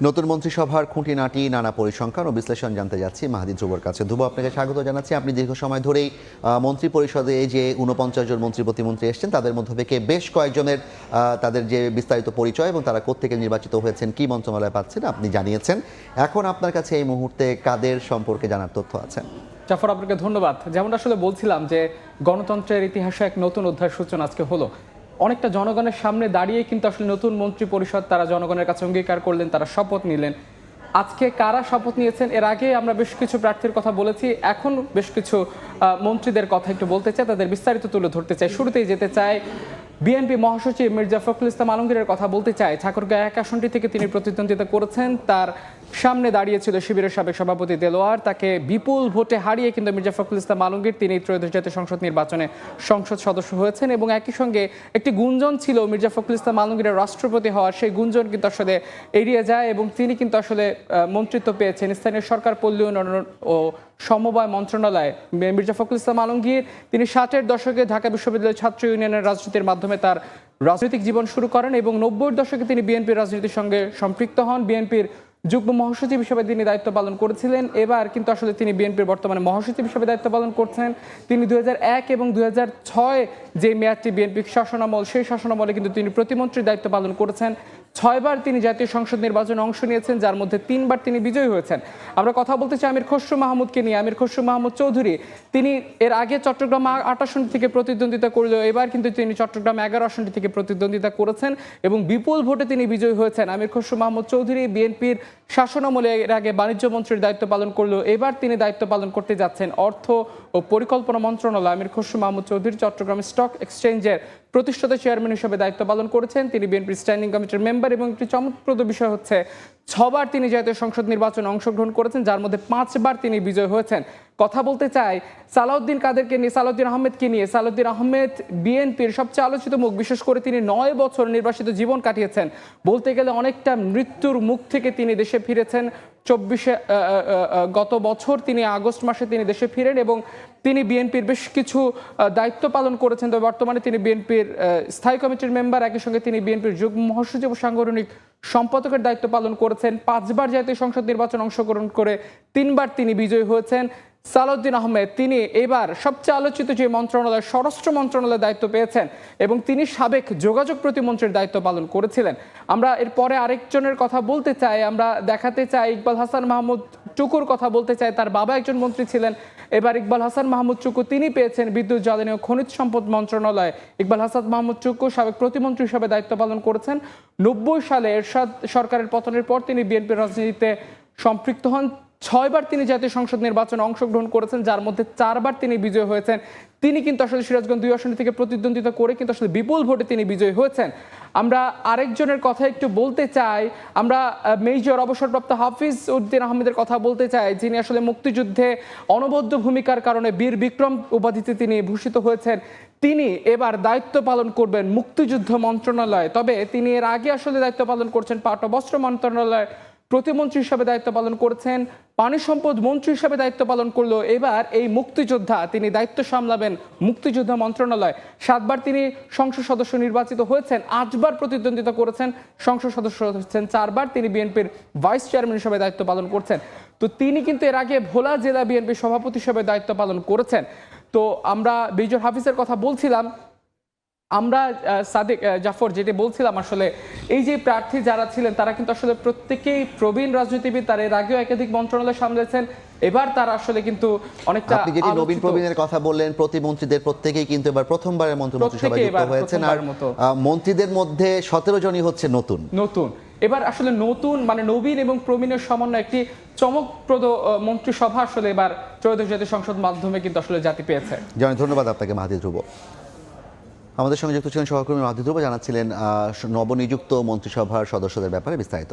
নতুন মন্ত্রিসভার খুঁটিনাটি নানা পরিসংখ্যান ও বিশ্লেষণ জানতে যাচ্ছি মাহাদি ধ্রুবর কাছে। ধ্রুব, আপনাকে স্বাগত জানাচ্ছি। আপনি দীর্ঘ সময় ধরেই মন্ত্রী পরিষদে যে ৪৯ জন মন্ত্রী প্রতিমন্ত্রী এসছেন তাদের মধ্য থেকে বেশ কয়েকজনের তাদের যে বিস্তারিত পরিচয় এবং তারা কোত্থেকে নির্বাচিত হয়েছেন, কি মন্ত্রণালয়ে পাচ্ছেন আপনি জানিয়েছেন। এখন আপনার কাছে এই মুহূর্তে কাদের সম্পর্কে জানার তথ্য আছে? জাফর, আপনাকে ধন্যবাদ। যেমনটা আসলে বলছিলাম যে গণতন্ত্রের ইতিহাসে এক নতুন অধ্যায়ের সূচনা আজকে হলো। অনেকটা জনগণের সামনে দাঁড়িয়ে কিন্তু আসলে নতুন মন্ত্রী পরিষদ তারা জনগণের কাছে অঙ্গীকার করলেন, তারা শপথ নিলেন। আজকে কারা শপথ নিয়েছেন, এর আগে আমরা বেশ কিছু প্রার্থীর কথা বলেছি, এখন বেশ কিছু মন্ত্রীদের কথা একটু বলতে চাই, তাদের বিস্তারিত তুলে ধরতে চাই। শুরুতেই যেতে চাই বিএনপি মহাসচিব মির্জা ফখরুল ইসলাম আলমগীরের কথা বলতে চাই। ঠাকুরগাঁও ১ আসনটি থেকে তিনি প্রতিদ্বন্দ্বিতা করেছেন। তার সামনে দাঁড়িয়েছিল শিবিরের সাবেক সভাপতি দেলোয়ার, তাকে বিপুল ভোটে হারিয়ে কিন্তু মির্জা ফখরুল ইসলাম আলমগীর তিনি ত্রয়োদশ জাতীয় সংসদ নির্বাচনে সংসদ সদস্য হয়েছেন। এবং একই সঙ্গে একটি গুঞ্জন ছিল মির্জা ফখরুল ইসলাম আলমগীরের রাষ্ট্রপতি হওয়ার, সেই গুঞ্জন কিন্তু আসলে এড়িয়ে যায় এবং তিনি কিন্তু আসলে মন্ত্রিত্ব পেয়েছেন স্থানীয় সরকার, পল্লী উন্নয়ন ও সমবায় মন্ত্রণালয়ে। মির্জা ফখরুল ইসলাম আলমগীর তিনি ৬০-এর দশকে ঢাকা বিশ্ববিদ্যালয় ছাত্র ইউনিয়নের রাজনীতির মাধ্যমে তার রাজনৈতিক জীবন শুরু করেন এবং ৯০-এর দশকে তিনি বিএনপির রাজনীতির সঙ্গে সম্পৃক্ত হন। বিএনপির যুগ্ম মহাসচিব হিসেবে তিনি দায়িত্ব পালন করেছিলেন। এবার কিন্তু আসলে তিনি বিএনপির বর্তমানে মহাসচিব হিসেবে দায়িত্ব পালন করছেন। তিনি ২০০১ এবং ২০০৬ যে মেয়াদটি বিএনপি শাসনামল, সেই শাসনামলে কিন্তু তিনি প্রতিমন্ত্রীর দায়িত্ব পালন করেছেন। ৬বার তিনি জাতীয় সংসদ নির্বাচনে অংশ নিয়েছেন, যার মধ্যে ৩বার তিনি বিজয়ী হয়েছেন। আমরা কথা বলতে চাই আমির খসরু মাহমুদকে নিয়ে। আমির খসরু মাহমুদ চৌধুরী তিনি এর আগে চট্টগ্রাম ৮ আসনটি থেকে প্রতিদ্বন্দ্বিতা করলেও এবার কিন্তু তিনি চট্টগ্রাম ১১ আসনটি থেকে প্রতিদ্বন্দ্বিতা করেছেন এবং বিপুল ভোটে তিনি বিজয়ী হয়েছেন। আমির খসরু মাহমুদ চৌধুরী বিএনপির শাসনামলে এর আগে বাণিজ্য মন্ত্রীর দায়িত্ব পালন করলেও এবার তিনি দায়িত্ব পালন করতে যাচ্ছেন অর্থ ও পরিকল্পনা মন্ত্রণালয়। আমির খসরু মাহমুদ চৌধুরী চট্টগ্রাম স্টক এক্সচেঞ্জের প্রতিষ্ঠাতা চেয়ারম্যান হিসেবে দায়িত্ব পালন করেছেন। তিনি বিএনপির স্ট্যান্ডিং কমিটির মেম্বার এবং একটি চমকপ্রদ বিষয় হচ্ছে ৬বার তিনি জাতীয় সংসদ নির্বাচনে অংশগ্রহণ করেছেন, যার মধ্যে ৫বার তিনি বিজয় হয়েছেন। কথা বলতে চাই সালাউদ্দিন কাদেরকে নিয়ে, সালাউদ্দিন আহমেদকে নিয়ে। সালাউদ্দিন আহমেদ বিএনপির সবচেয়ে আলোচিত মুখ, বিশেষ করে তিনি ৯ বছর নির্বাসিত জীবন কাটিয়েছেন। বলতে গেলে অনেকটা মৃত্যুর মুখ থেকে তিনি দেশে ফিরেছেন। গত বছর তিনি আগস্ট মাসে তিনি দেশে ফিরেন এবং তিনি বিএনপির বেশ কিছু দায়িত্ব পালন করেছেন। তবে বর্তমানে তিনি বিএনপির স্থায়ী কমিটির মেম্বার, একই সঙ্গে তিনি বিএনপির যুগ্ম মহাসচিব ও সাংগঠনিক সম্পাদকের দায়িত্ব পালন করেছেন। ৫বার জাতীয় সংসদ নির্বাচন অংশগ্রহণ করে ৩বার তিনি বিজয়ী হয়েছেন। সালাউদ্দিন আহমেদ তিনি এবার সবচেয়ে আলোচিত যে মন্ত্রণালয়, স্বরাষ্ট্র মন্ত্রণালয়ের দায়িত্ব পেয়েছেন এবং তিনি সাবেক যোগাযোগ প্রতিমন্ত্রীর দায়িত্ব পালন করেছিলেন। আমরা এরপরে আরেকজনের কথা বলতে চাই, আমরা দেখাতে চাই ইকবাল হাসান মাহমুদ টুকুর কথা বলতে চাই। তার বাবা একজন মন্ত্রী ছিলেন। এবার ইকবাল হাসান মাহমুদ টুকু তিনি পেয়েছেন বিদ্যুৎ, জ্বালানি ও খনিজ সম্পদ মন্ত্রণালয়। ইকবাল হাসান মাহমুদ টুকু সাবেক প্রতিমন্ত্রী হিসেবে দায়িত্ব পালন করেছেন। ৯০ সালে এরশাদ সরকারের পতনের পর তিনি বিএনপির রাজনীতিতে সম্পৃক্ত হন। ৬বার তিনি জাতীয় সংসদ নির্বাচনে অংশগ্রহণ করেছেন, যার মধ্যে ৪বার তিনি বিজয়ী হয়েছেন। তিনি কিন্তু আসলে সিরাজগঞ্জ ২ আসন থেকে প্রতিদ্বন্দ্বিতা করে কিন্তু আসলে বিপুল ভোটে তিনি বিজয়ী হয়েছেন। আমরা আরেকজনের কথা একটু বলতে চাই, আমরা মেজর অবসরপ্রাপ্ত হাফিজ উদ্দিন আহমেদের কথা বলতে চাই, যিনি আসলে মুক্তিযুদ্ধে অনবদ্য ভূমিকার কারণে বীর বিক্রম উপাধিতে তিনি ভূষিত হয়েছেন। তিনি এবার দায়িত্ব পালন করবেন মুক্তিযুদ্ধ মন্ত্রণালয়। তবে তিনি এর আগে আসলে দায়িত্ব পালন করছেন পাট ও বস্ত্র মন্ত্রণালয়, প্রতিমন্ত্রী হিসাবে দায়িত্ব পালন করেছেন। পানি সম্পদ মন্ত্রী হিসাবে দায়িত্ব পালন করলেও এবার এই মুক্তিযোদ্ধা তিনি দায়িত্ব সামলাবেন মুক্তিযোদ্ধা মন্ত্রণালয়। ৭বার তিনি সংসদ সদস্য নির্বাচিত হয়েছেন, ৮বার প্রতিদ্বন্দ্বিতা করেছেন, সংসদ সদস্য হয়েছেন ৪বার। তিনি বিএনপির ভাইস চেয়ারম্যান হিসাবে দায়িত্ব পালন করছেন। তো তিনি কিন্তু এর আগে ভোলা জেলা বিএনপির সভাপতি হিসাবে দায়িত্ব পালন করেছেন। তো আমরা মেজর হাফিজের কথা বলছিলাম, আমরা সাদেক জাফর যেটি বলছিলাম, আসলে এই যে প্রার্থী যারা ছিলেন তারা কিন্তু আসলে প্রত্যেকেই প্রবীণ রাজনীতিবিদ, তারা এর আগেও একাধিক মন্ত্রণালয় সামলেছেন। এবার তারা আসলে কিন্তু অনেকটা, আপনি যেটি নবীন প্রবীণের কথা বললেন, প্রতিমন্ত্রীদের প্রত্যেকেই কিন্তু এবার প্রথমবারের মন্ত্রিসভায় যুক্ত হয়েছেন। আর মন্ত্রীদের মধ্যে ১৭ জনই হচ্ছে নতুন। এবার আসলে নতুন মানে নবীন এবং প্রবীণের সমন্বয় একটি চমকপ্রদ মন্ত্রিসভা আসলে এবার ত্রয়োদশ জাতীয় সংসদ মাধ্যমে কিন্তু আসলে জাতি পেয়েছে। ধন্যবাদ আপনাকে মাহাদি ধ্রুব। আমাদের সঙ্গে যুক্ত ছিলেন সহকর্মী মাহাদি ধ্রুব, জানাচ্ছিলেন নবনিযুক্ত মন্ত্রিসভার সদস্যদের ব্যাপারে বিস্তারিত।